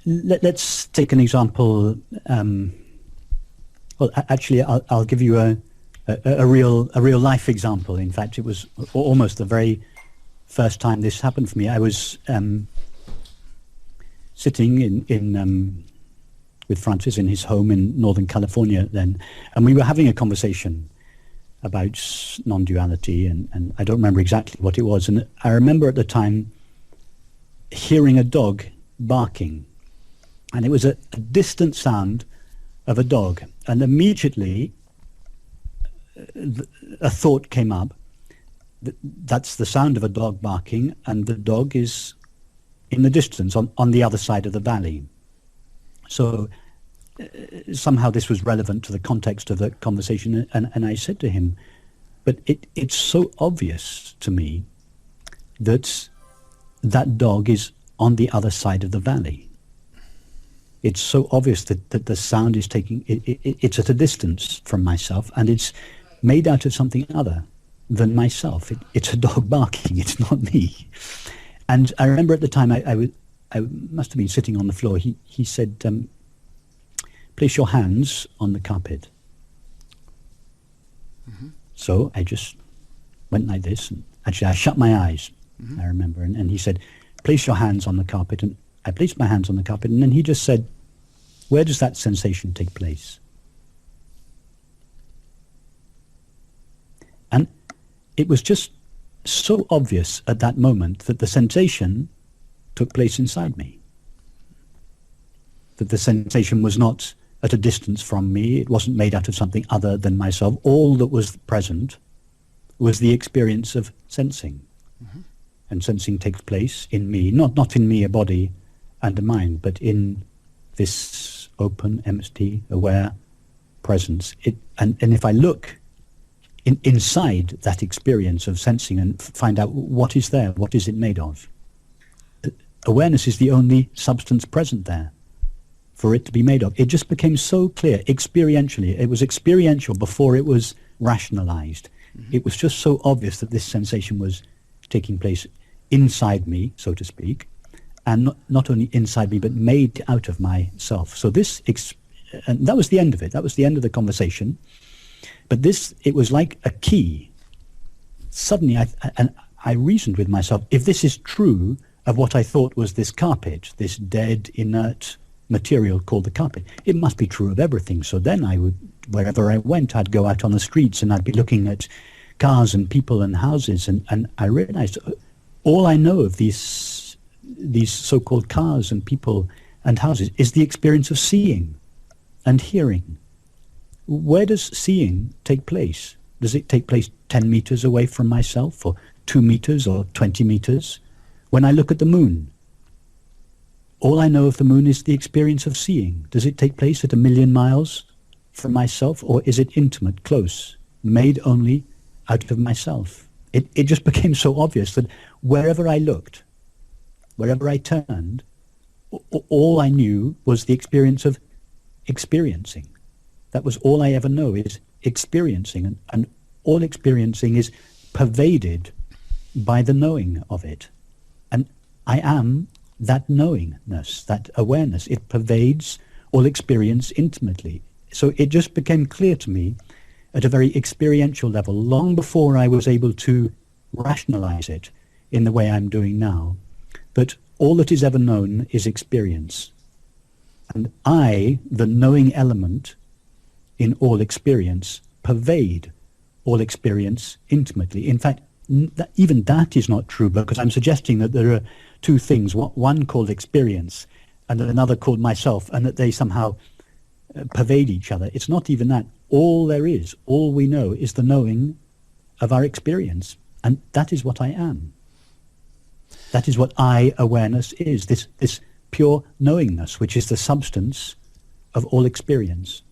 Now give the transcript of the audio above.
let's take an example. Well, actually, I'll give you a real life example. In fact, it was almost the very first time this happened for me. I was sitting in with Francis in his home in Northern California then, and we were having a conversation about non-duality, and I don't remember exactly what it was. And I remember at the time hearing a dog barking, and it was a distant sound of a dog, and immediately a thought came up. That's the sound of a dog barking, and the dog is in the distance on the other side of the valley. So somehow this was relevant to the context of the conversation, and I said to him, but it's so obvious to me that that dog is on the other side of the valley. It's so obvious that the sound is it's at a distance from myself, and it's made out of something other than myself. It's a dog barking, it's not me. And I remember at the time, I must have been sitting on the floor. He said, place your hands on the carpet. Mm-hmm. So I just went like this, and actually I shut my eyes, mm-hmm. I remember, and he said, place your hands on the carpet, and I placed my hands on the carpet, and then he just said, where does that sensation take place? And it was just so obvious at that moment that the sensation took place inside me. That the sensation was not at a distance from me, it wasn't made out of something other than myself. All that was present was the experience of sensing. Mm-hmm. And sensing takes place in me, not in me, a body and a mind, but in this open, empty, aware presence. And if I look inside that experience of sensing and find out what is there, what is it made of, awareness is the only substance present there for it to be made of. It just became so clear experientially. It was experiential before it was rationalized. Mm-hmm. It was just so obvious that this sensation was taking place inside me, so to speak, and not only inside me, but made out of myself. So this, and that was the end of it. That was the end of the conversation. But this, it was like a key. Suddenly, I reasoned with myself, if this is true of what I thought was this carpet, this dead, inert material called the carpet, it must be true of everything. So then I would, wherever I went, I'd go out on the streets and I'd be looking at cars and people and houses, and I realized all I know of these so-called cars and people and houses is the experience of seeing and hearing. Where does seeing take place? Does it take place 10 meters away from myself, or 2 meters, or 20 meters? When I look at the moon, all I know of the moon is the experience of seeing. Does it take place at 1,000,000 miles from myself, or is it intimate, close, made only out of myself? It just became so obvious that wherever I looked, wherever I turned, all I knew was the experience of experiencing. That was all I ever know, is experiencing, and all experiencing is pervaded by the knowing of it. And I am that knowingness, that awareness. It pervades all experience intimately. So it just became clear to me at a very experiential level, long before I was able to rationalize it in the way I'm doing now, that all that is ever known is experience. And I, the knowing element in all experience, pervade all experience intimately. In fact, even that is not true, because I'm suggesting that there are two things, one called experience and another called myself, and that they somehow pervade each other. It's not even that. All there is, all we know, is the knowing of our experience, and that is what I am. That is what I-awareness is, this pure knowingness, which is the substance of all experience.